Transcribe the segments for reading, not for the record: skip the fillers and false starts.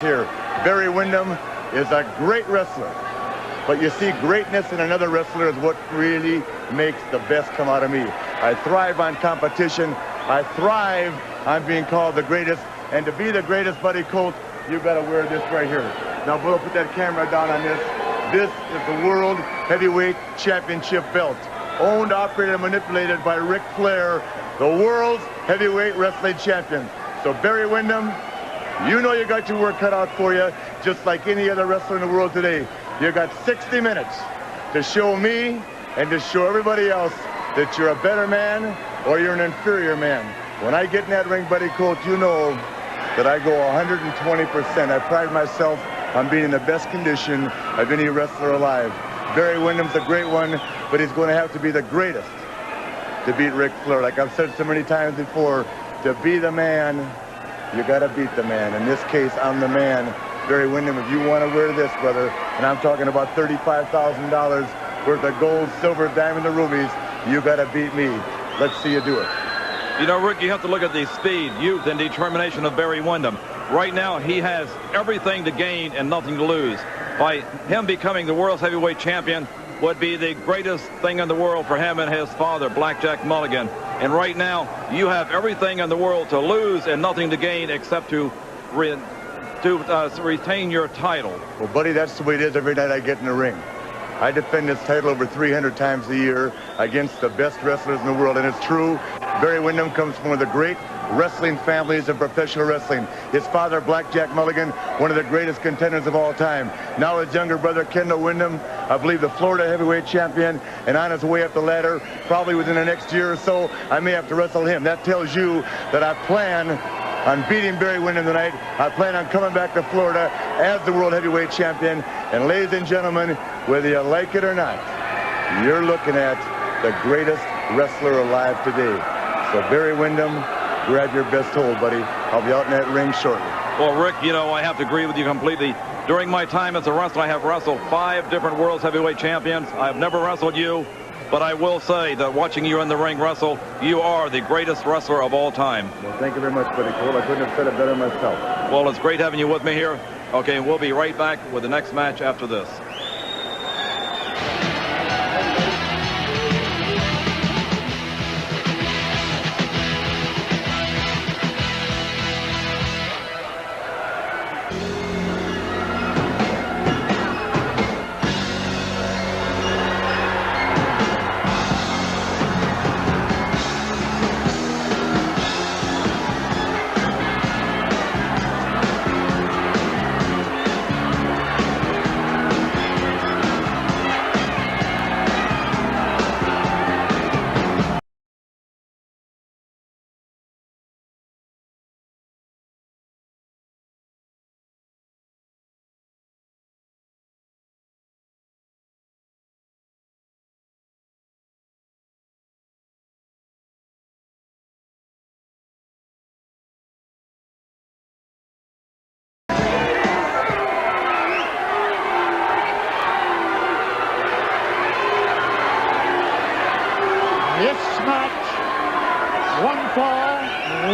Here, Barry Windham is a great wrestler, but you see, greatness in another wrestler is what really makes the best come out of me. I thrive on competition. I thrive on being called the greatest, and to be the greatest, Buddy Colt, you got to wear this right here. Now, Bill, put that camera down on this. This is the World Heavyweight Championship belt, owned, operated, and manipulated by Ric Flair, the world's heavyweight wrestling champion. So, Barry Windham, you know you got your work cut out for you, just like any other wrestler in the world today. You got 60 minutes to show me and to show everybody else that you're a better man or you're an inferior man. When I get in that ring, Buddy Colt, you know that I go 120%. I pride myself on being in the best condition of any wrestler alive. Barry Windham's a great one, but he's going to have to be the greatest to beat Ric Flair. Like I've said so many times before, to be the man, you got to beat the man. In this case, I'm the man. Barry Windham, if you want to wear this, brother, and I'm talking about $35,000 worth of gold, silver, diamond, and rubies, you got to beat me. Let's see you do it. You know, Rick, you have to look at the speed, youth, and determination of Barry Windham. Right now, he has everything to gain and nothing to lose. By him becoming the world's heavyweight champion would be the greatest thing in the world for him and his father, Blackjack Mulligan. And right now, you have everything in the world to lose and nothing to gain except to retain your title. Well, buddy, that's the way it is every night I get in the ring. I defend this title over 300 times a year against the best wrestlers in the world, and it's true. Barry Windham comes from one of the great wrestling families of professional wrestling. His father, Blackjack Mulligan, one of the greatest contenders of all time. Now his younger brother, Kendall Windham, I believe the Florida heavyweight champion, and on his way up the ladder, probably within the next year or so, I may have to wrestle him. That tells you that I plan on beating Barry Windham tonight. I plan on coming back to Florida as the world heavyweight champion. And ladies and gentlemen, whether you like it or not, you're looking at the greatest wrestler alive today. So Barry Windham, grab your best hold, buddy. I'll be out in that ring shortly. Well, Rick, you know, I have to agree with you completely. During my time as a wrestler, I have wrestled 5 different world's heavyweight champions. I've never wrestled you, but I will say that watching you in the ring wrestle, you are the greatest wrestler of all time. Well, thank you very much, buddy Cole. I couldn't have said it better myself. Well, it's great having you with me here. Okay, we'll be right back with the next match after this. Match, 1 fall,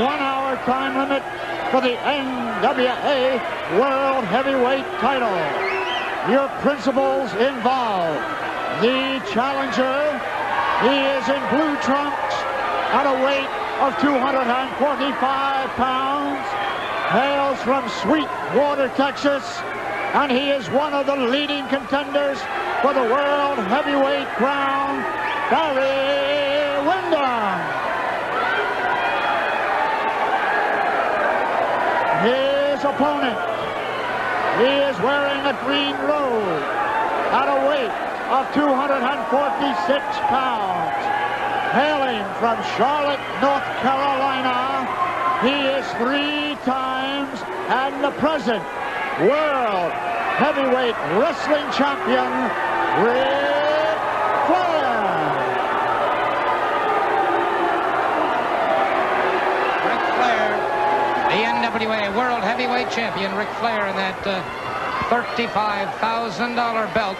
1 hour time limit for the NWA World Heavyweight title. Your principals involved. The challenger, he is in blue trunks at a weight of 245 pounds, hails from Sweetwater, Texas, and he is one of the leading contenders for the World Heavyweight crown, Barry Windham. His opponent, he is wearing a green robe at a weight of 246 pounds. Hailing from Charlotte, North Carolina, he is 3 times and the present World Heavyweight Wrestling Champion, Ric Flair. The NWA World Heavyweight Champion, Ric Flair, in that $35,000 belt.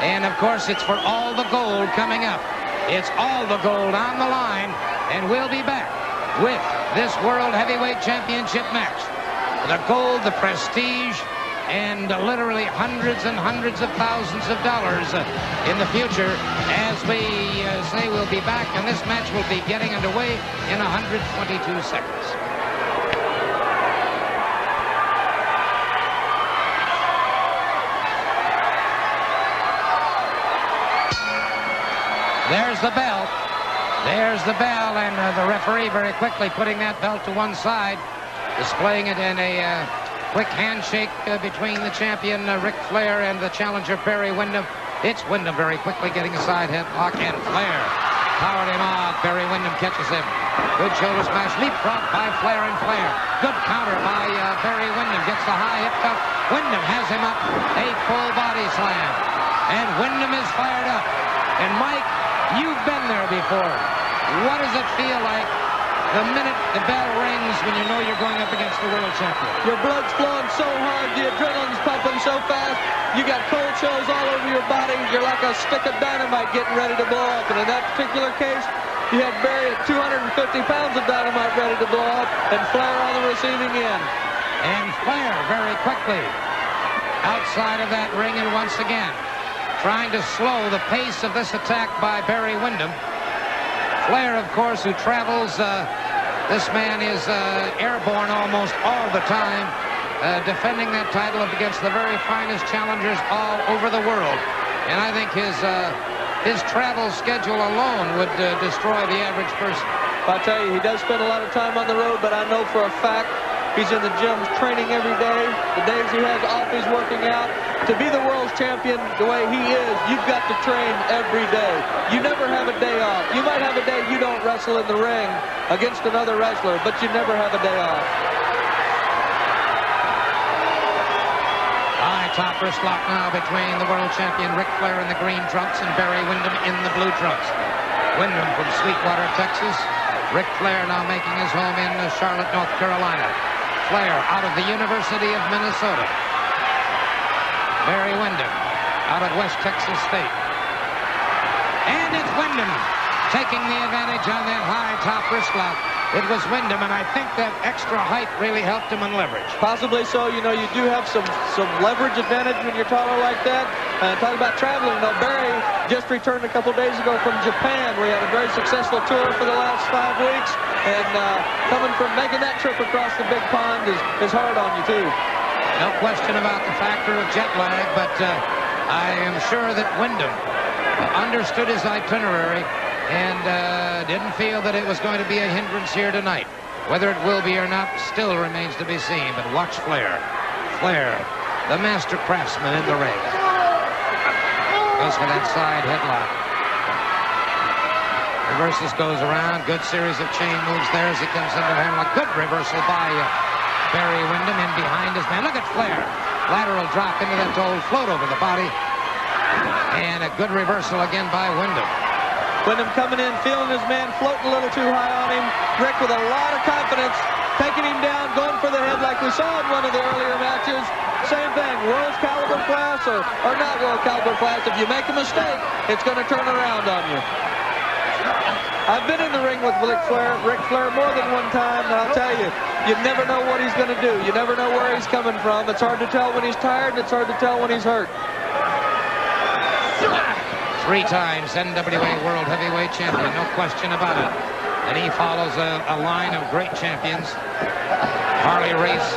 And, of course, it's for all the gold coming up. It's all the gold on the line, and we'll be back with this World Heavyweight Championship match. the gold, the prestige, and literally hundreds and hundreds of thousands of dollars in the future. As we say, we'll be back, and this match will be getting underway in 122 seconds. There's the bell. There's the bell, and the referee very quickly putting that belt to one side, displaying it in a quick handshake between the champion Ric Flair and the challenger Barry Windham. It's Windham very quickly getting a side headlock, and Flair powered him off. Barry Windham catches him. Good shoulder smash, leapfrog by Flair and Flair. Good counter by Barry Windham. Gets the high hip tuck. Windham has him up. A full body slam. And Windham is fired up. And Mike, you've been there before. What does it feel like the minute the bell rings when you know you're going up against the world champion? Your blood's flowing so hard, the adrenaline's pumping so fast, you got cold chills all over your body. You're like a stick of dynamite getting ready to blow up. And in that particular case, you had Barry at 250 pounds of dynamite ready to blow up, and Flair on the receiving end. And Flair very quickly outside of that ring, and once again trying to slow the pace of this attack by Barry Windham. Flair, of course, who travels, this man is airborne almost all the time, defending that title against the very finest challengers all over the world. And I think his travel schedule alone would destroy the average person. I'll tell you, he does spend a lot of time on the road, but I know for a fact he's in the gym training every day. The days he has off, he's working out. To be the world's champion the way he is, you've got to train every day. You never have a day off. You might have a day you don't wrestle in the ring against another wrestler, but you never have a day off. High top wrist lock now between the world champion Ric Flair in the green trunks and Barry Windham in the blue trunks. Windham from Sweetwater, Texas. Ric Flair now making his home in Charlotte, North Carolina. Flair out of the University of Minnesota. Barry Windham out of West Texas State. And it's Windham taking the advantage on that high top wrist lock. It was Windham, and I think that extra height really helped him in leverage. Possibly so. You know, you do have some leverage advantage when you're taller like that. Talk about traveling. Now, Barry just returned a couple days ago from Japan. We had a very successful tour for the last 5 weeks. And coming from making that trip across the big pond is hard on you, too. No question about the factor of jet lag, but I am sure that Windham understood his itinerary and didn't feel that it was going to be a hindrance here tonight. Whether it will be or not still remains to be seen, but watch Flair. Flair, the master craftsman in the ring. Goes for that side headlock. Reverses, goes around. Good series of chain moves there as he comes into the hammer. Good reversal by Barry Windham in behind his man. Look at Flair. Lateral drop into that old float over the body. And a good reversal again by Windham. Windham coming in, feeling his man floating a little too high on him. Rick with a lot of confidence, taking him down, going for the head like we saw in one of the earlier matches. Same thing, world caliber class or not world caliber class. If you make a mistake, it's going to turn around on you. I've been in the ring with Ric Flair more than one time, and I'll tell you, you never know what he's going to do. You never know where he's coming from. It's hard to tell when he's tired, and it's hard to tell when he's hurt. 3 times NWA World Heavyweight Champion, no question about it. And he follows a line of great champions. Harley Race,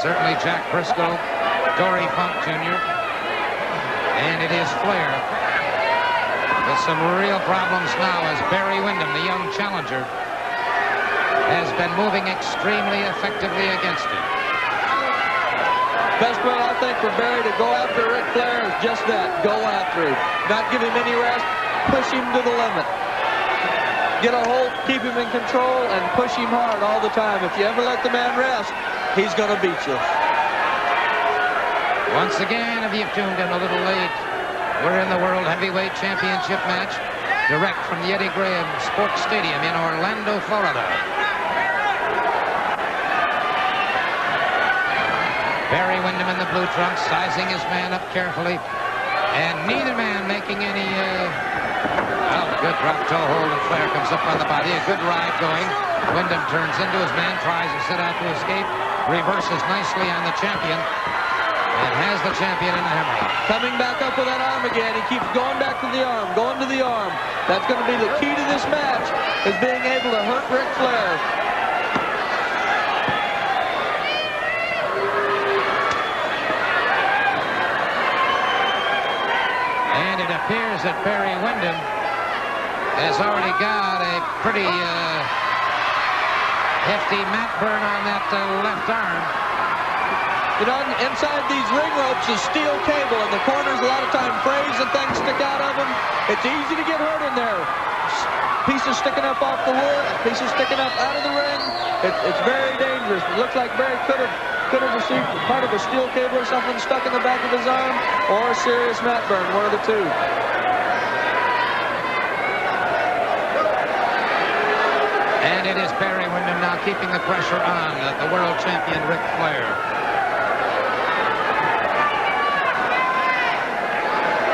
certainly Jack Briscoe, Dory Funk Jr., and it is Flair with some real problems now as Barry Windham, the young challenger, has been moving extremely effectively against him. Best way, I think, for Barry to go after Ric Flair is just that, go after him. Not give him any rest, push him to the limit. Get a hold, keep him in control, and push him hard all the time. If you ever let the man rest, he's going to beat you. Once again, if you've tuned in a little late, we're in the World Heavyweight Championship match, direct from the Eddie Graham Sports Stadium in Orlando, Florida. Barry Windham in the blue trunks, sizing his man up carefully, and neither man making any, good drop toe hold, and Flair comes up on the body. A good ride going. Windham turns into his man, tries to set out to escape, reverses nicely on the champion, and has the champion in the hammerlock. Coming back up with that arm again. He keeps going back to the arm, going to the arm. That's going to be the key to this match, is being able to hurt Ric Flair. And it appears that Barry Windham has already got a pretty hefty mat burn on that left arm. You know, inside these ring ropes is steel cable. In the corners, a lot of time frays and things stick out of them. It's easy to get hurt in there. Pieces sticking up off the wood, pieces sticking up out of the ring. It's very dangerous. It looks like Barry could have received part of a steel cable or something stuck in the back of his arm, or a serious mat burn, one of the two. And it is Barry Windham now keeping the pressure on the world champion Ric Flair.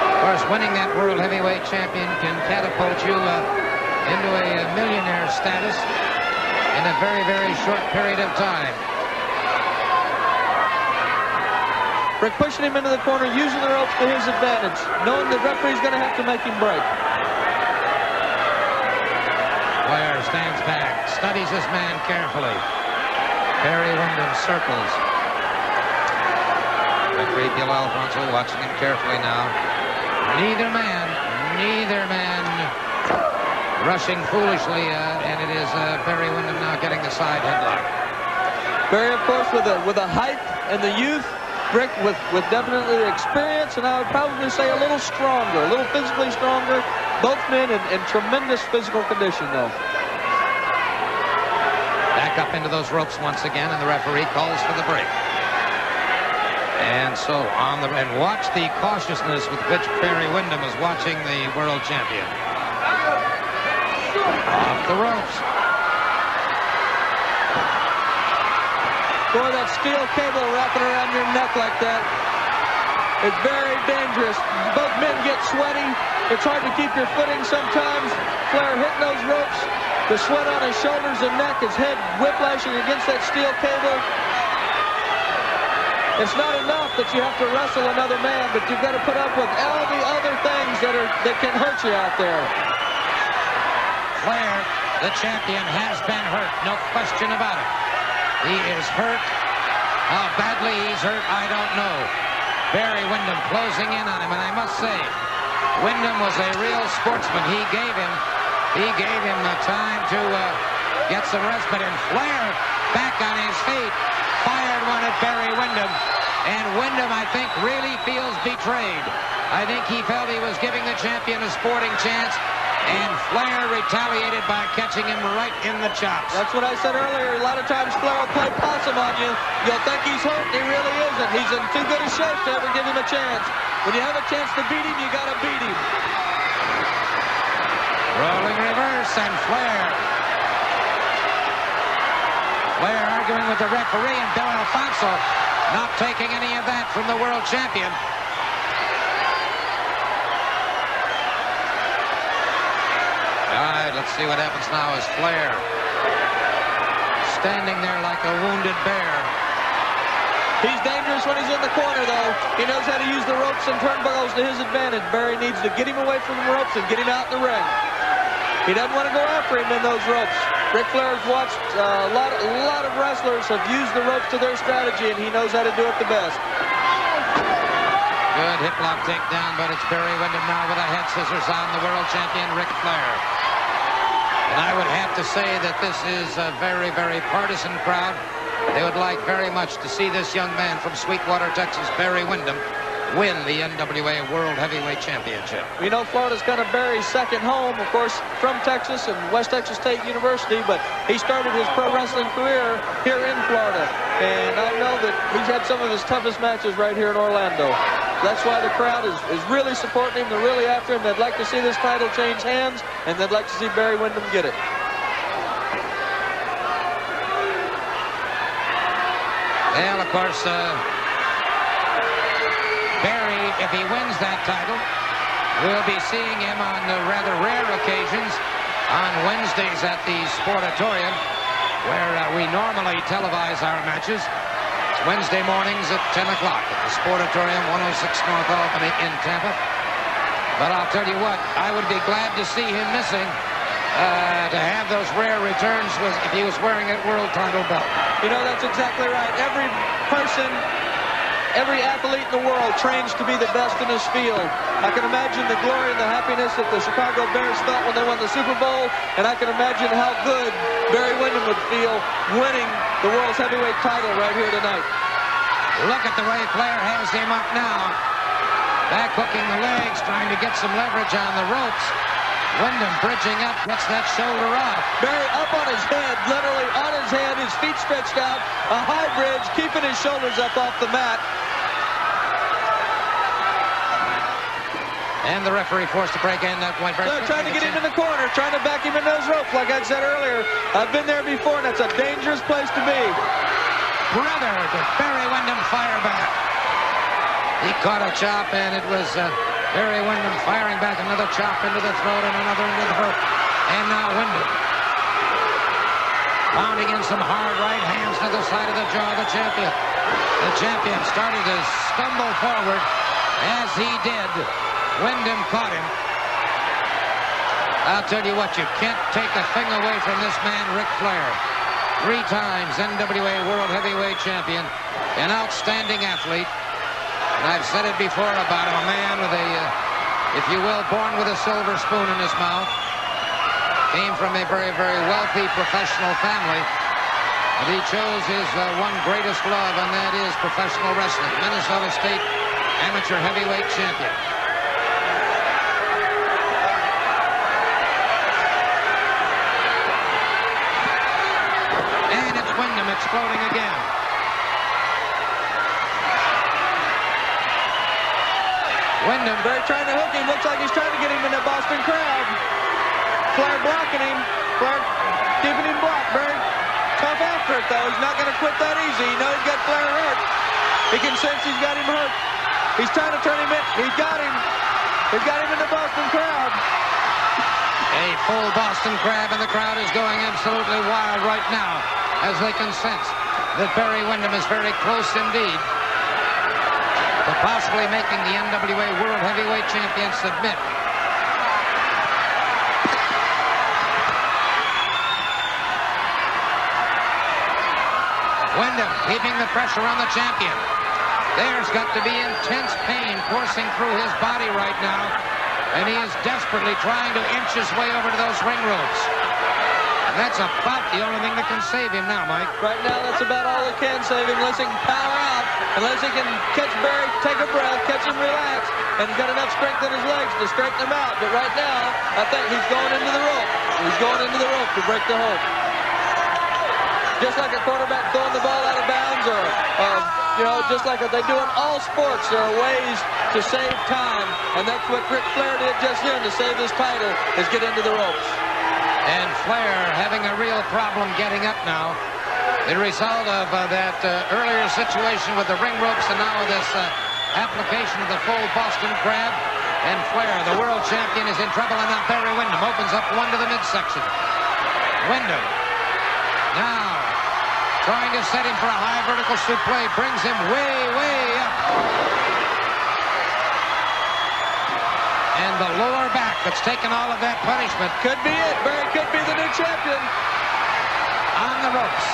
Of course, winning that world heavyweight champion can catapult you into a millionaire status in a very, very short period of time. Rick pushing him into the corner, using the ropes to his advantage, knowing the referee's going to have to make him break. Flair stands back, studies this man carefully. Barry Windham circles. Referee Bill Alfonso watching him carefully now. Neither man rushing foolishly, and it is Barry Windham now getting the side headlock. Barry, of course, with the height and the youth. Rick with definitely the experience, and I would probably say a little stronger, a little physically stronger. Both men in tremendous physical condition, though. Back up into those ropes once again, and the referee calls for the break. And so and watch the cautiousness with which Barry Windham is watching the world champion. Off the ropes. Boy, that steel cable wrapping around your neck like that is very dangerous. Both men get sweaty. It's hard to keep your footing sometimes. Flair hitting those ropes. The sweat on his shoulders and neck, his head whiplashing against that steel cable. It's not enough that you have to wrestle another man, but you've got to put up with all the other things that can hurt you out there. Flair, the champion, has been hurt. No question about it. He is hurt. How badly he's hurt, I don't know. Barry Windham closing in on him, and I must say, Windham was a real sportsman. He gave him the time to get some respite. And Flair, back on his feet, fired one at Barry Windham. And Windham, I think, really feels betrayed. I think he felt he was giving the champion a sporting chance. And Flair retaliated by catching him right in the chops. That's what I said earlier. A lot of times Flair will play possum on you. You'll think he's hurt, and he really isn't. He's in too good a shape to ever give him a chance. When you have a chance to beat him, you got to beat him. Rolling reverse, and Flair arguing with the referee, and Bill Alfonso not taking any of that from the world champion. All right, let's see what happens now as Flair standing there like a wounded bear. He's dangerous when he's in the corner, though. He knows how to use the ropes and turnbuckles to his advantage. Barry needs to get him away from the ropes and get him out in the ring. He doesn't want to go after him in those ropes. Ric Flair's watched a lot of wrestlers have used the ropes to their strategy, and he knows how to do it the best. Good hip lock takedown, but it's Barry Windham now with a head scissors on the world champion Ric Flair. And I would have to say that this is a very, very partisan crowd. They would like very much to see this young man from Sweetwater, Texas, Barry Windham, win the NWA World Heavyweight Championship. We know Florida's kind of Barry's second home, of course, from Texas and West Texas State University, but he started his pro wrestling career here in Florida. And I know that he's had some of his toughest matches right here in Orlando. That's why the crowd is really supporting him. They're really after him. They'd like to see this title change hands, and they'd like to see Barry Windham get it. Well, of course, Barry, if he wins that title, we'll be seeing him on rather rare occasions on Wednesdays at the Sportatorium where we normally televise our matches. It's Wednesday mornings at 10 o'clock at the Sportatorium, 106 North Albany in Tampa. But I'll tell you what, I would be glad to see him missing to have those rare returns if he was wearing that world title belt. You know, that's exactly right. Every person, every athlete in the world trains to be the best in his field. I can imagine the glory and the happiness that the Chicago Bears felt when they won the Super Bowl, and I can imagine how good Barry Windham would feel winning the world's heavyweight title right here tonight. Look at the way Flair has him up now. Back hooking the legs, trying to get some leverage on the ropes. Windham bridging up, gets that shoulder off. Barry up on his head, literally on his head, his feet stretched out, a high bridge, keeping his shoulders up off the mat. And the referee forced to break in. That went very They're trying to get into the corner, trying to back him in those ropes, like I said earlier. I've been there before, and that's a dangerous place to be. Brother, did Barry Windham fire back. He caught a chop, and it was Barry Windham firing back another chop into the throat and another into the throat. And now Windham pounding in some hard right hands to the side of the jaw of the champion. The champion started to stumble forward. As he did, Windham caught him. I'll tell you what, you can't take a thing away from this man, Ric Flair. 3 times NWA World Heavyweight Champion, an outstanding athlete. And I've said it before about him, a man with a, if you will, born with a silver spoon in his mouth. Came from a very, very wealthy professional family. And he chose his one greatest love, and that is professional wrestling. Minnesota State Amateur Heavyweight Champion. And it's Windham exploding again. Windham, Barry trying to hook him. Looks like he's trying to get him in the Boston crowd. Flair blocking him. Flair keeping him blocked. Barry tough after it, though. He's not going to quit that easy. He knows he's got Flair hurt. He can sense he's got him hurt. He's trying to turn him in. He's got him. He's got him in the Boston crowd. A full Boston crowd, and the crowd is going absolutely wild right now as they can sense that Barry Windham is very close indeed to possibly making the NWA World Heavyweight Champion submit. Windham keeping the pressure on the champion. There's got to be intense pain coursing through his body right now, and he is desperately trying to inch his way over to those ring ropes. And that's about the only thing that can save him now, Mike. Right now, that's about all that can save him, unless he can power out, unless he can catch Barry, take a breath, catch him relax, and he's got enough strength in his legs to straighten him out. But right now, I think he's going into the rope. He's going into the rope to break the hold. Just like a quarterback throwing the ball out of bounds, or you know, just like they do in all sports, there are ways to save time, and that's what Ric Flair did just then to save his title, is get into the ropes. And Flair having a real problem getting up now. The result of that earlier situation with the ring ropes, and now this application of the full Boston Crab. And Flair, the world champion, is in trouble, and now Barry Windham opens up one to the midsection. Windham now trying to set him for a high vertical suplex, brings him way, way up. And the lower back that's taken all of that punishment. Could be it. Barry could be the new champion. On the ropes.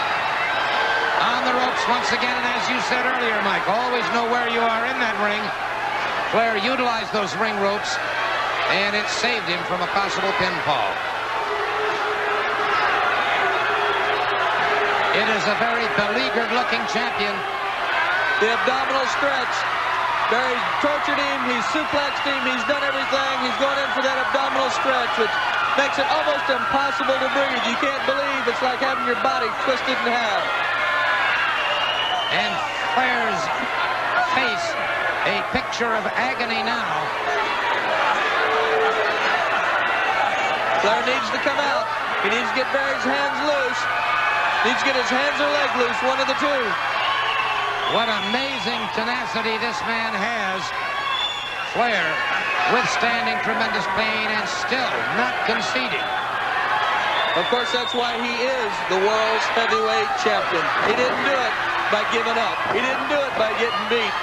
On the ropes once again, and as you said earlier, Mike, always know where you are in that ring. Flair utilized those ring ropes, and it saved him from a possible pinfall. It is a very beleaguered-looking champion. The abdominal stretch. Barry tortured him. He's suplexed him. He's done everything. He's going in for that abdominal stretch, which makes it almost impossible to breathe. You can't believe it's like having your body twisted in half. And Flair's face, a picture of agony now. Flair needs to come out. He needs to get Barry's hands loose. Needs to get his hands or leg loose, one of the two. What amazing tenacity this man has. Flair withstanding tremendous pain and still not conceding. Of course, that's why he is the world's heavyweight champion. He didn't do it by giving up. He didn't do it by getting beat.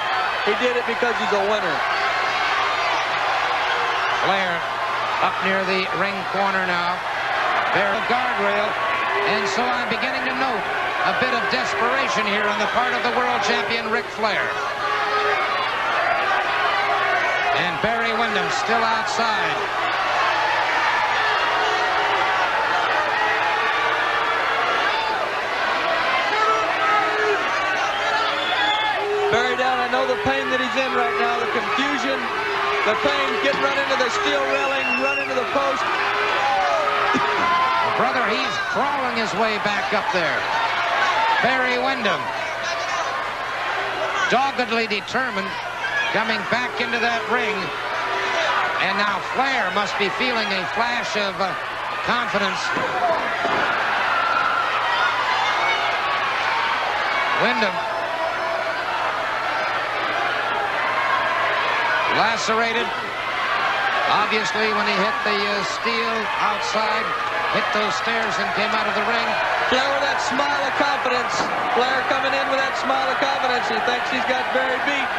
He did it because he's a winner. Flair up near the ring corner now. There, a guardrail. And so I'm beginning to note a bit of desperation here on the part of the world champion, Ric Flair. And Barry Windham still outside. Barry down, I know the pain that he's in right now, the confusion, the pain, getting run into the steel railing, run into the post. Brother, he's crawling his way back up there. Barry Windham, doggedly determined, coming back into that ring. And now Flair must be feeling a flash of confidence. Windham lacerated. Obviously, when he hit the steel outside, hit those stairs and came out of the ring. Flair with that smile of confidence. Flair coming in with that smile of confidence. He thinks he's got Barry beat.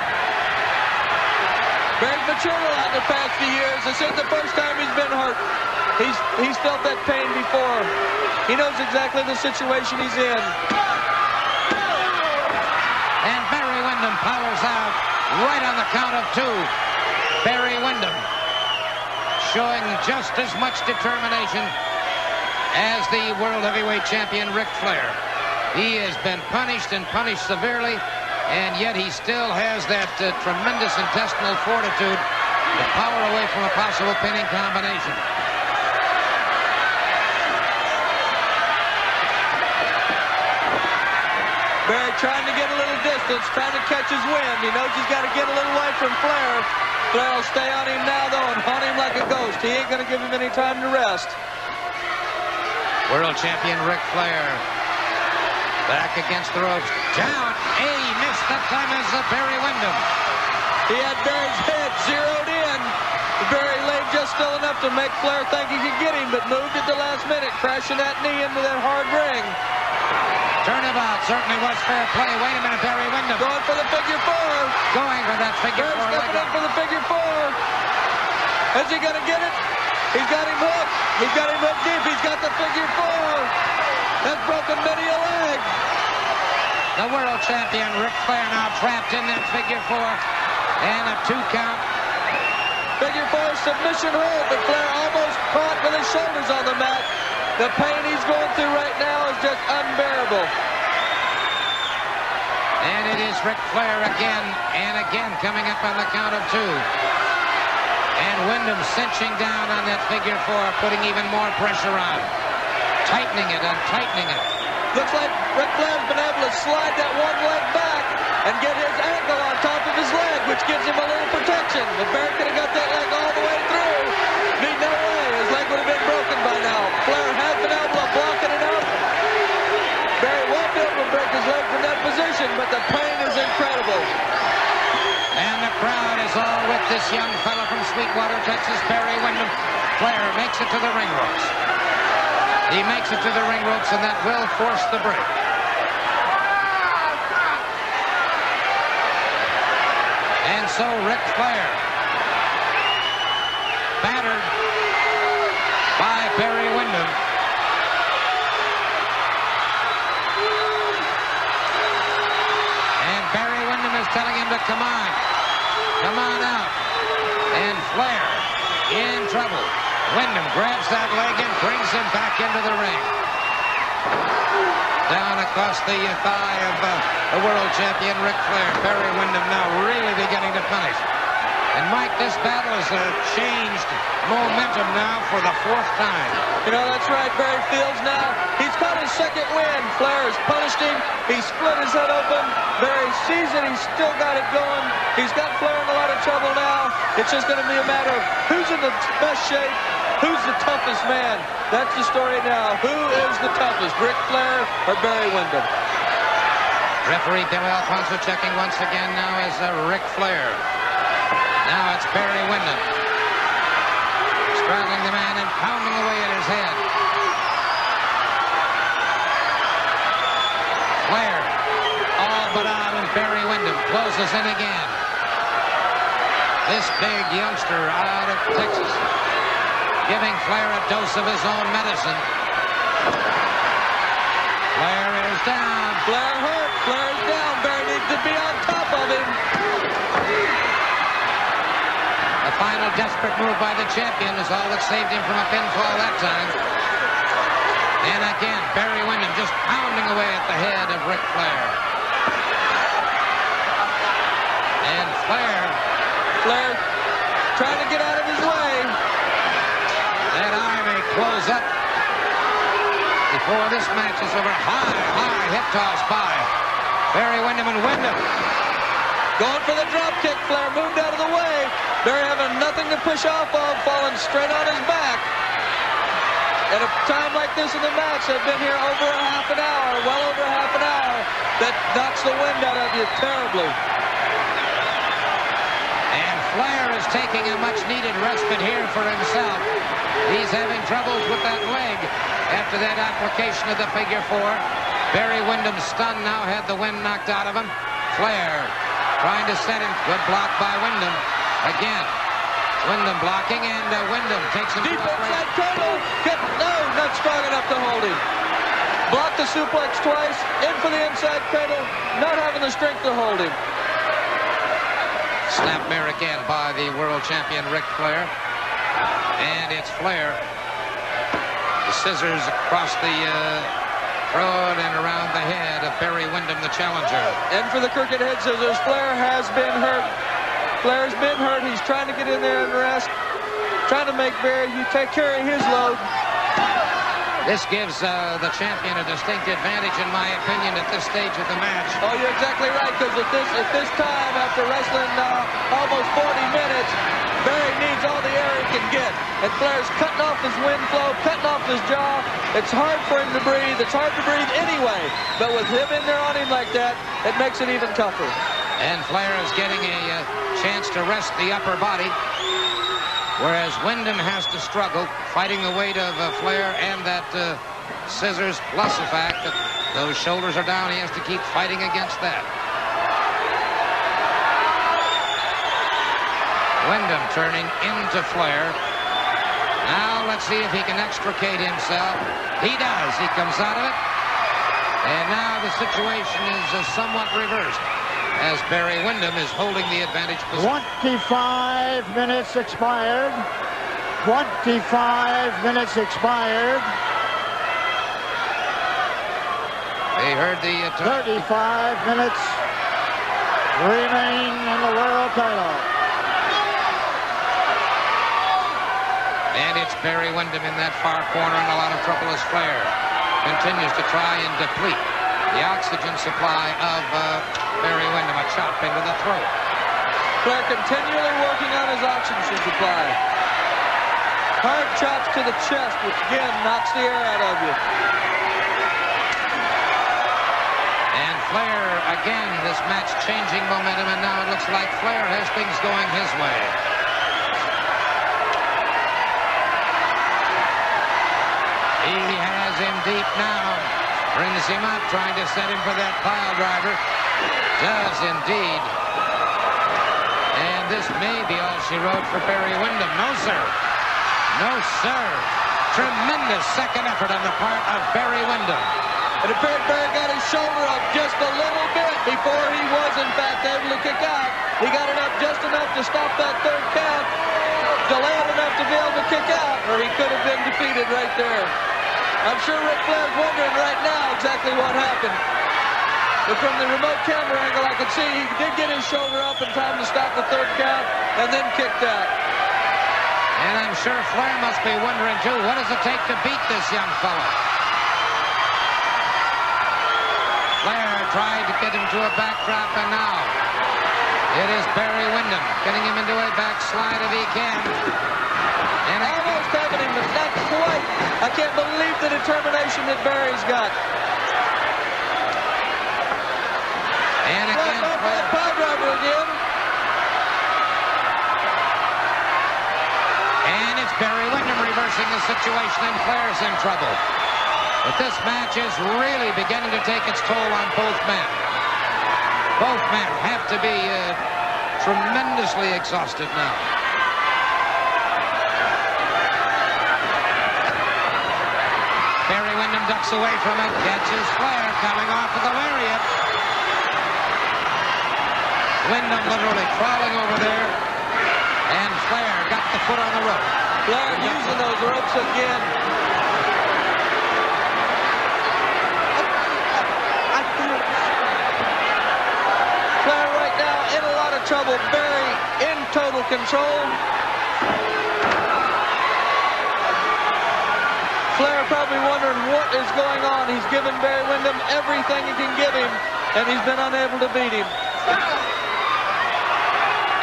Barry's matured a lot in the past few years. This isn't the first time he's been hurt. He's felt that pain before. He knows exactly the situation he's in. And Barry Windham powers out right on the count of 2. Barry Windham showing just as much determination as the world heavyweight champion Ric Flair. He has been punished and punished severely, and yet he still has that tremendous intestinal fortitude to power away from a possible pinning combination. Barry trying to get a little distance, trying to catch his wind. He knows he's got to get a little away from Flair. Flair will stay on him now, though, and haunt him like a ghost. He ain't going to give him any time to rest. World champion Ric Flair back against the ropes. Down. He missed that time as Barry Windham. He had Barry's head zeroed in. Barry laid just still enough to make Flair think he could get him, but moved at the last minute, crashing that knee into that hard ring. Turnabout certainly was fair play. Wait a minute, Barry Windham. Going for the figure 4. Going for that figure 4. Stepping up for the figure 4. Is he going to get it? He's got him hooked. He's got him hooked deep. He's got the figure 4. That's broken many a leg. The world champion Ric Flair now trapped in that figure 4. And a 2 count. Figure 4 submission hold, but Flair almost caught with his shoulders on the mat. The pain he's going through right now is just unbearable. And it is Ric Flair again and again coming up on the count of 2. And Windham cinching down on that figure 4, putting even more pressure on. Tightening it and tightening it. Looks like Ric Flair's been able to slide that one leg back and get his ankle on top of his leg, which gives him a little protection. If Barry could have got that leg all the way through, be no way. His leg would have been broken by now. Flair has been able to block it enough. Barry won't be able to break his leg from that position, but the pain is incredible. And the crowd is all with this young fellow from Sweetwater, Texas, Barry Windham. Flair makes it to the ring ropes. He makes it to the ring ropes, and that will force the break. And so Ric Flair, battered by Barry Windham. And Barry Windham is telling him to come on out. And Flair in trouble. Windham grabs that leg and brings him back into the ring. Down across the thigh of the world champion Ric Flair. Barry Windham now really beginning to punish. And Mike, this battle has changed momentum now for the 4th time. You know, that's right, Barry feels now. He's caught his 2nd win. Flair has punished him. He split his head open. Barry sees it. He's still got it going. He's got Flair in a lot of trouble now. It's just going to be a matter of who's in the best shape, who's the toughest man. That's the story now. Who is the toughest, Ric Flair or Barry Windham? Referee Billy Alfonso checking once again now is Ric Flair. Now it's Barry Windham. Straddling the man and pounding away at his head. Flair all but out, and Barry Windham closes in again. This big youngster out of Texas giving Flair a dose of his own medicine. Flair is down. Flair hurt. Flair is down. Barry needs to be on top of him. The final desperate move by the champion is all that saved him from a pinfall that time. And again, Barry Windham just pounding away at the head of Ric Flair. And Flair trying to get out of his way. That eye may close up before this match is over. High hip toss by Barry Windham, and Windham going for the drop kick. Flair moved out of the way. Barry having nothing to push off of, falling straight on his back. At a time like this in the match, they've been here over a half an hour, well over half an hour. That knocks the wind out of you terribly. And Flair is taking a much-needed respite here for himself. He's having troubles with that leg after that application of the figure four. Barry Windham stunned now, had the wind knocked out of him. Flair trying to set him. Good block by Windham. Again, Windham blocking, and Windham takes him deep to inside cradle. No, not strong enough to hold him. Blocked the suplex twice. In for the inside cradle. Not having the strength to hold him. Snapmare again by the world champion Ric Flair. And it's Flair. The scissors across the throat and around the head of Barry Windham, the challenger. And for the crooked head scissors, Flair has been hurt. Flair's been hurt. He's trying to get in there and rest. Trying to make Barry take care of his load. This gives the champion a distinct advantage, in my opinion, at this stage of the match. Oh, you're exactly right, because at this time, after wrestling almost 40 minutes, Barry needs all the air he can get. And Flair's cutting off his wind flow, cutting off his jaw. It's hard for him to breathe. It's hard to breathe anyway. But with him in there on him like that, it makes it even tougher. And Flair is getting a chance to rest the upper body, whereas Windham has to struggle, fighting the weight of Flair and that scissors, plus the fact that those shoulders are down. He has to keep fighting against that. Windham turning into Flair. Now let's see if he can extricate himself. He does. He comes out of it. And now the situation is somewhat reversed, as Barry Windham is holding the advantage position. 25 minutes expired. 25 minutes expired. They heard the 35 minutes remain in the world title. And it's Barry Windham in that far corner in a lot of trouble as Flair continues to try and deplete the oxygen supply of Barry Windham. A chop into the throat. Flair continually working on his oxygen supply. Hard chops to the chest, which again knocks the air out of you. And Flair, again, this match changing momentum, and now it looks like Flair has things going his way. He has him deep now. Brings him up, trying to set him for that pile driver. Does indeed. And this may be all she wrote for Barry Windham. No, sir. No, sir. Tremendous second effort on the part of Barry Windham. It appeared Barry got his shoulder up just a little bit before he was, in fact, able to kick out. He got it up just enough to stop that third count. Delayed enough to be able to kick out, or he could have been defeated right there. I'm sure Ric Flair's wondering right now exactly what happened. But from the remote camera angle, I could see he did get his shoulder up in time to stop the third count and then kicked out. And I'm sure Flair must be wondering, too, what does it take to beat this young fella? Flair tried to get him to a backdrop, and now it is Barry Windham getting him into a backslide if he can. And almost having him, but not quite. I can't believe the determination that Barry's got. And again, Flair. Pile driver again. And it's Barry Windham reversing the situation, and Flair's in trouble. But this match is really beginning to take its toll on both men. Both men have to be tremendously exhausted now. Barry Windham ducks away from it, catches Flair coming off of the lariat. Windham literally crawling over there, and Flair got the foot on the rope. Flair using those ropes again. Flair right now in a lot of trouble. Barry in total control. Flair probably wondering what is going on. He's given Barry Windham everything he can give him, and he's been unable to beat him.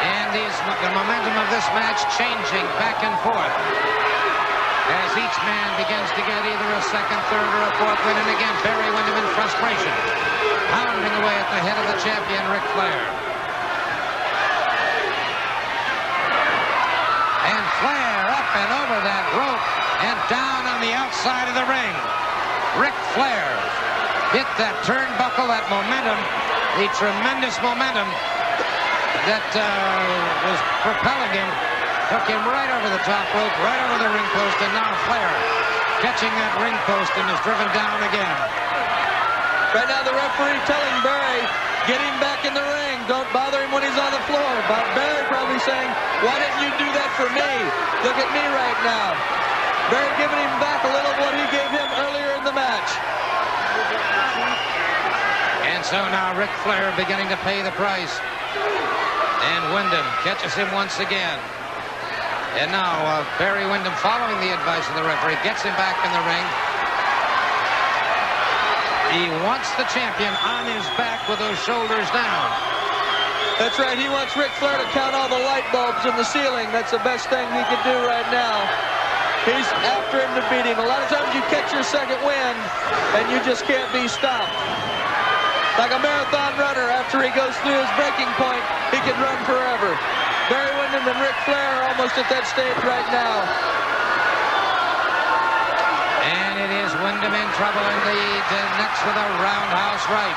And the momentum of this match changing back and forth as each man begins to get either a second, third, or a fourth win. And again, Barry Windham in frustration, pounding away at the head of the champion, Ric Flair. And Flair up and over that rope and down on the outside of the ring. Ric Flair hit that turnbuckle, that momentum, the tremendous momentum that was propelling him, took him right over the top rope, right over the ring post, and now Flair catching that ring post and is driven down again. Right now the referee telling Barry, get him back in the ring. Don't bother him when he's on the floor. But Barry probably saying, why didn't you do that for me? Look at me right now. Barry giving him back a little of what he gave him earlier in the match. And so now Ric Flair beginning to pay the price. And Windham catches him once again. And now Barry Windham, following the advice of the referee, gets him back in the ring. He wants the champion on his back with those shoulders down. That's right. He wants Ric Flair to count all the light bulbs in the ceiling. That's the best thing he could do right now. He's after him to beat him. A lot of times you catch your second wind and you just can't be stopped. Like a marathon runner, after he goes through his breaking point, he can run forever. Barry Windham and Ric Flair are almost at that stage right now. And it is Windham in trouble in the next with a roundhouse right.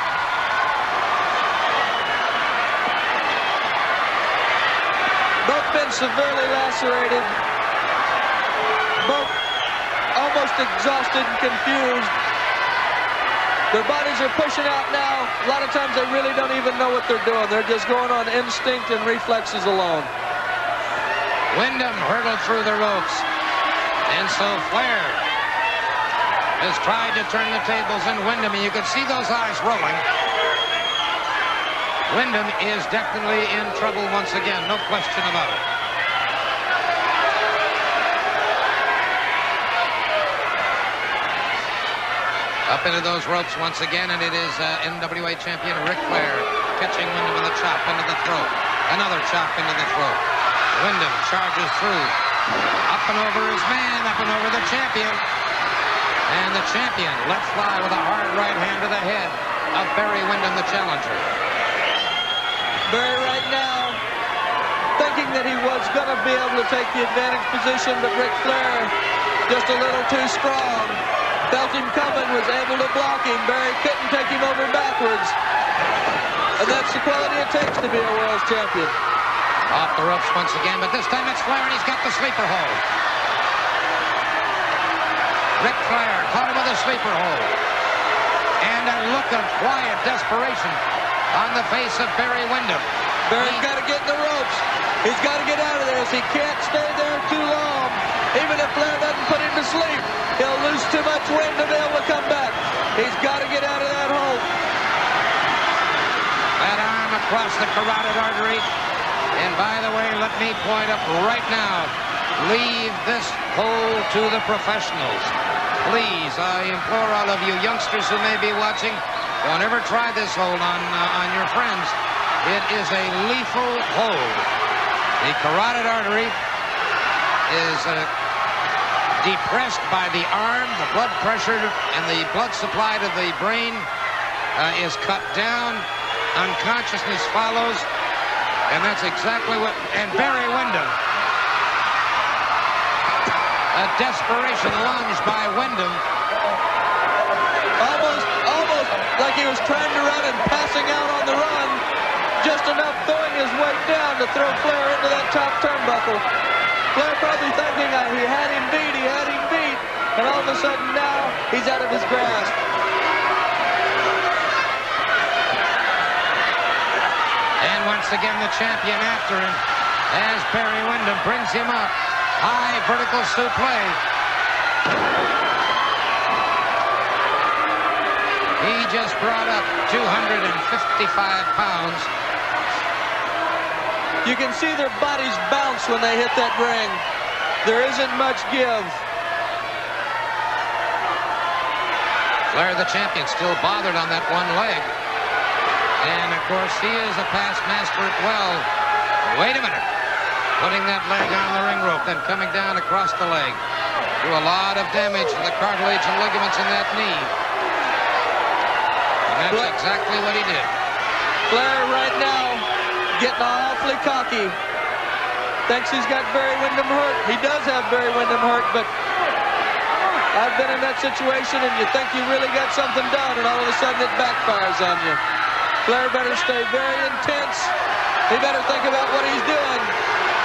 Both been severely lacerated. Both almost exhausted and confused. Their bodies are pushing out now. A lot of times they really don't even know what they're doing. They're just going on instinct and reflexes alone. Windham hurtled through the ropes. And so Flair has tried to turn the tables in Windham, and you can see those eyes rolling. Windham is definitely in trouble once again, no question about it. Up into those ropes once again, and it is NWA champion Ric Flair catching Windham with a chop into the throat. Another chop into the throat. Windham charges through. Up and over his man, up and over the champion. And the champion let fly with a hard right hand to the head of Barry Windham, the challenger. Barry right now thinking that he was going to be able to take the advantage position, but Ric Flair just a little too strong. Felt him coming, was able to block him. Barry couldn't take him over backwards. And that's the quality it takes to be a world champion. Off the ropes once again, but this time it's Flair, and he's got the sleeper hold. Ric Flair caught him with a sleeper hold. And a look of quiet desperation on the face of Barry Windham. Barry's got to get in the ropes. He's got to get out of this. He can't stay there too long. Even if Flair doesn't put him to sleep, he'll lose too much wind to be able to come back. He's got to get out of that hold. That arm across the carotid artery. And by the way, let me point up right now, leave this hold to the professionals. Please, I implore all of you youngsters who may be watching, don't ever try this hold on your friends. It is a lethal hold. The carotid artery is depressed by the arm. The blood pressure and the blood supply to the brain is cut down. Unconsciousness follows. And that's exactly what... And Barry Windham. A desperation lunge by Windham. like he was trying to run and passing out on the run. Just enough throwing his weight down to throw Flair into that top turnbuckle. Flair probably thinking he had him beat, and all of a sudden now he's out of his grasp. And once again the champion after him as Barry Windham brings him up. High vertical suplex. He just brought up 255 pounds. You can see their bodies bounce when they hit that ring. There isn't much give. Flair, the champion, still bothered on that one leg. And, of course, he is a past master at well. Wait a minute. Putting that leg on the ring rope, then coming down across the leg. Do a lot of damage to the cartilage and ligaments in that knee. And that's exactly what he did. Flair right now getting awfully cocky. Thinks he's got Barry Windham hurt. He does have Barry Windham hurt, but I've been in that situation and you think you really got something done and all of a sudden it backfires on you. Flair better stay very intense. He better think about what he's doing,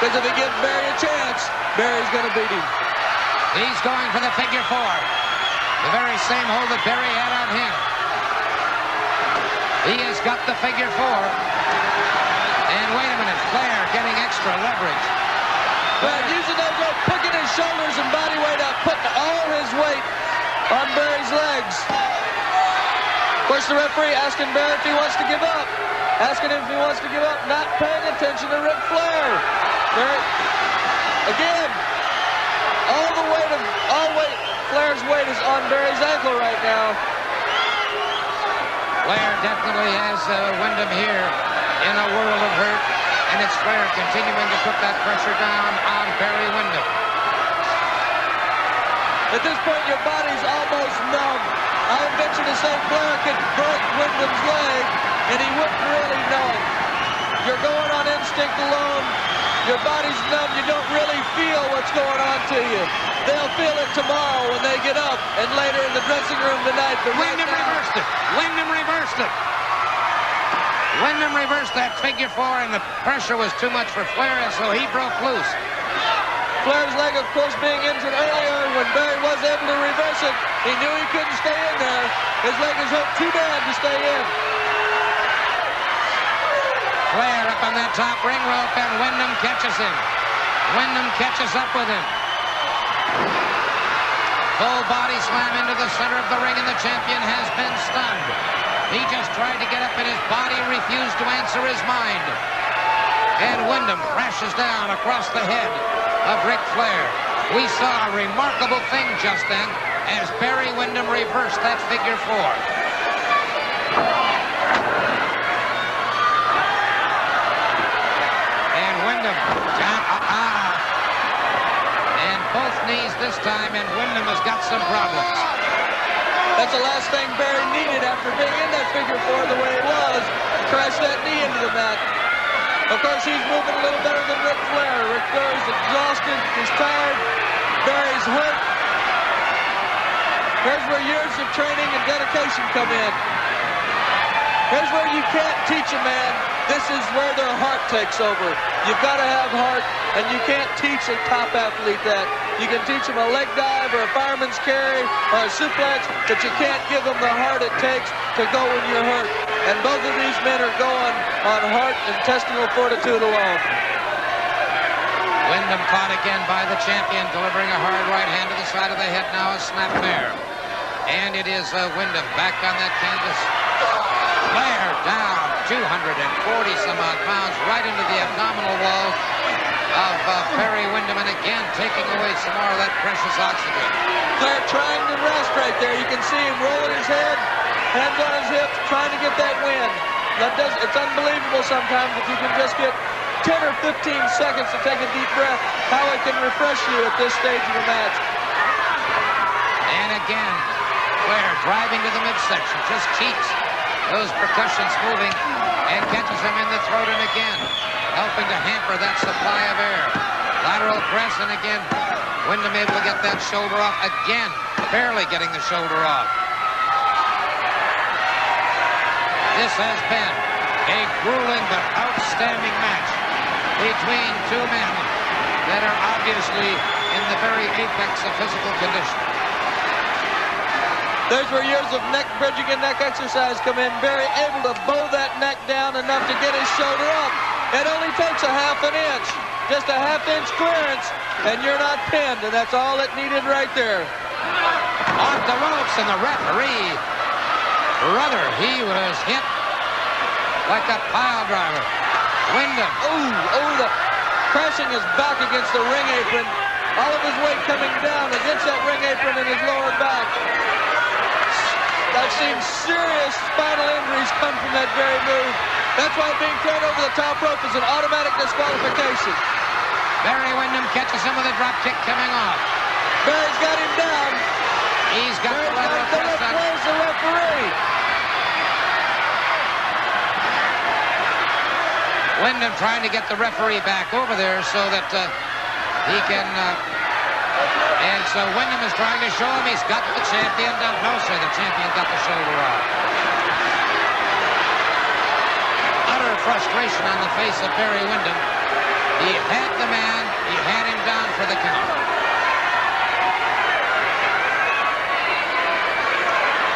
because if he gives Barry a chance, Barry's going to beat him. He's going for the figure four. The very same hold that Barry had on him. He has got the figure four. And wait a minute, Flair getting extra leverage. Flair using those little picking his shoulders and body weight up, putting all his weight on Barry's legs. Of course, the referee asking Barry if he wants to give up. Asking him if he wants to give up, not paying attention to Ric Flair. Barry, again, Flair's weight is on Barry's ankle right now. Flair definitely has Windham here in a world of hurt, and it's Flair continuing to put that pressure down on Barry Windham. At this point, your body's almost numb. I would venture to say Flair could break Windham's leg, and he wouldn't really know it. You're going on instinct alone. Your body's numb. You don't really feel what's going on to you. They'll feel it tomorrow when they get up and later in the dressing room tonight. But Windham reversed it. Windham reversed it. Windham reversed that figure four, and the pressure was too much for Flair, and so he broke loose. Flair's leg, of course, being injured earlier when Barry was able to reverse it. He knew he couldn't stay in there. His leg is hurt too bad to stay in. Flair up on that top ring rope, and Windham catches him. Windham catches up with him. Full body slam into the center of the ring, and the champion has been stunned. He just tried to get up, and his body refused to answer his mind. And Windham crashes down across the head of Ric Flair. We saw a remarkable thing just then as Barry Windham reversed that figure four. And Windham down, and both knees this time, and Windham has got some problems. That's the last thing Barry needed after being in that figure four the way it was. Crash that knee into the mat. Of course, he's moving a little better than Ric Flair. Ric Flair's exhausted, he's tired, Barry's hurt. Here's where years of training and dedication come in. Here's where you can't teach a man. This is where their heart takes over. You've got to have heart, and you can't teach a top athlete that. You can teach him a leg dive or a fireman's carry or a suplex, but you can't give him the heart it takes to go when you're hurt. And both of these men are going on heart and intestinal fortitude alone. Windham caught again by the champion, delivering a hard right hand to the side of the head. Now a snap there. And it is Windham back on that canvas. Flair down 240 some odd pounds right into the abdominal wall of Barry Windham, and again taking away some more of that precious oxygen. Flair trying to rest right there. You can see him rolling his head, hands on his hips, trying to get that win. It's unbelievable sometimes if you can just get 10 or 15 seconds to take a deep breath, how it can refresh you at this stage of the match. And again, Flair driving to the midsection, just keeps those percussions moving and catches him in the throat, and again helping to hamper that supply of air. Lateral press, and again Windham able to get that shoulder off, again barely getting the shoulder off. This has been a grueling but outstanding match between two men that are obviously in the very apex of physical condition. There's where years of neck bridging and neck exercise come in. Barry able to bow that neck down enough to get his shoulder up. It only takes a half an inch, just a half-inch clearance, and you're not pinned, and that's all it needed right there. Off the ropes, and the referee, brother, he was hit like a pile driver. Windham. Crashing his back against the ring apron. All of his weight coming down against that ring apron in his lower back. I've seen serious spinal injuries come from that very move. That's why being thrown over the top rope is an automatic disqualification. Barry Windham catches him with a drop kick coming off. Barry's got him down. He's got the leather press on. Where's the referee? Windham trying to get the referee back over there so that he can... and so Windham is trying to show him he's got the champion down. No, sir, the champion got the shoulder off. Utter frustration on the face of Barry Windham. He had the man. He had him down for the count.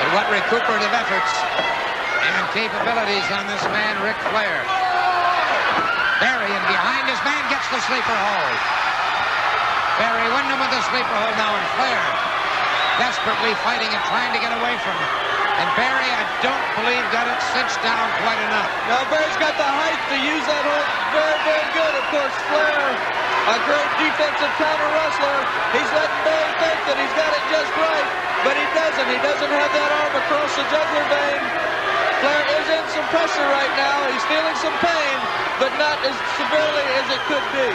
But what recuperative efforts and capabilities on this man, Ric Flair. Barry, and behind his man, gets the sleeper hold. Barry Windham with the sleeper hold now, and Flair desperately fighting and trying to get away from it. And Barry, I don't believe, got it cinched down quite enough. Now Barry's got the height to use that hold very, very good. Of course, Flair, a great defensive counter wrestler. He's letting Barry think that he's got it just right, but he doesn't. He doesn't have that arm across the jugular vein. Flair is in some pressure right now. He's feeling some pain, but not as severely as it could be.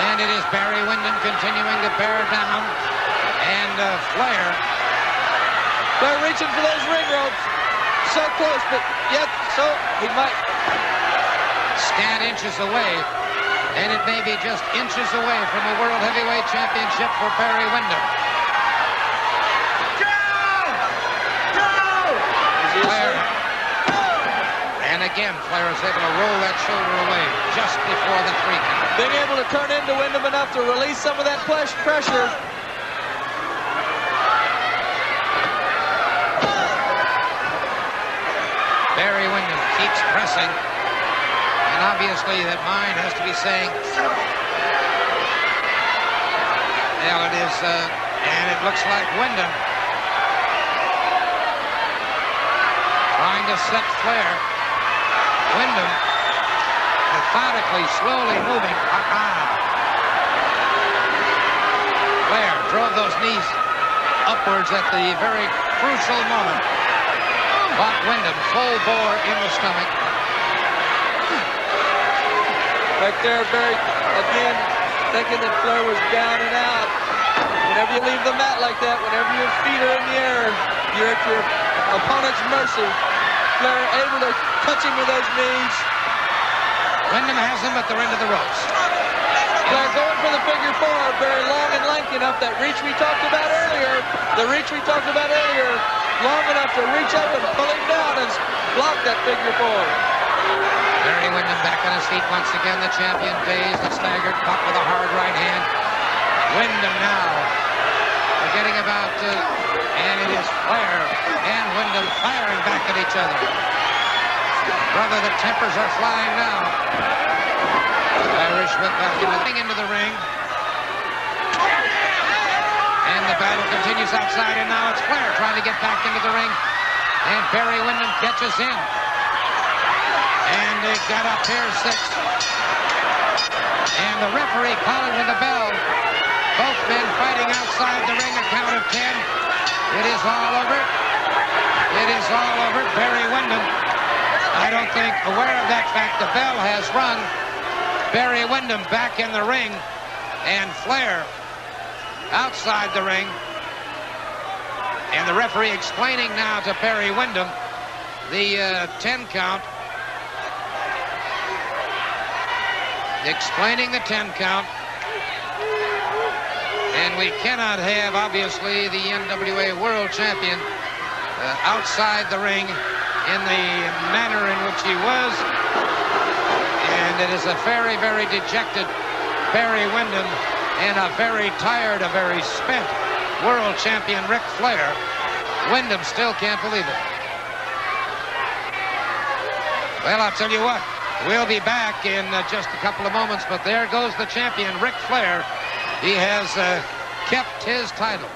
And it is Barry Windham continuing to bear down. And Flair reaching for those ring ropes. So close, but yet so he might. Scant inches away. And it may be just inches away from a World Heavyweight Championship for Barry Windham. Flair. And again, Flair is able to roll that shoulder away just before the 3 count. Being able to turn into Windham enough to release some of that pressure. Barry Windham keeps pressing. And obviously that mind has to be saying, well, it is, and it looks like Windham trying to set Flair. Windham methodically, slowly moving. Flair drove those knees upwards at the very crucial moment. Caught Windham full bore in the stomach. Right there, Barry, again, thinking that Flair was down and out. Whenever you leave the mat like that, whenever your feet are in the air, you're at your opponent's mercy. Flair able to touch him with those knees. Windham has him at the end of the ropes. Flair going for the figure 4, very long and lanky enough. That reach we talked about earlier, long enough to reach up and pull him down and block that figure 4. Barry Windham back on his feet once again. The champion dazed and staggered, caught with a hard right hand. Windham now forgetting about, and it is Flair and Windham firing back at each other. Brother, the tempers are flying now. Irish whip back into the ring. And the battle continues outside, and now it's Flair trying to get back into the ring. And Barry Windham catches in. And they got up here 6. And the referee calling for the bell. Both men fighting outside the ring, a count of 10. It is all over. It is all over. Barry Windham, I don't think aware of that fact. The bell has rung. Barry Windham back in the ring. And Flair outside the ring. And the referee explaining now to Barry Windham the 10 count. Explaining the 10 count. And we cannot have, obviously, the NWA World Champion outside the ring in the manner in which he was. And it is a very, very dejected Barry Windham and a very tired, a very spent world champion Ric Flair. Windham still can't believe it. Well, I'll tell you what, we'll be back in just a couple of moments, but there goes the champion, Ric Flair. He has kept his title.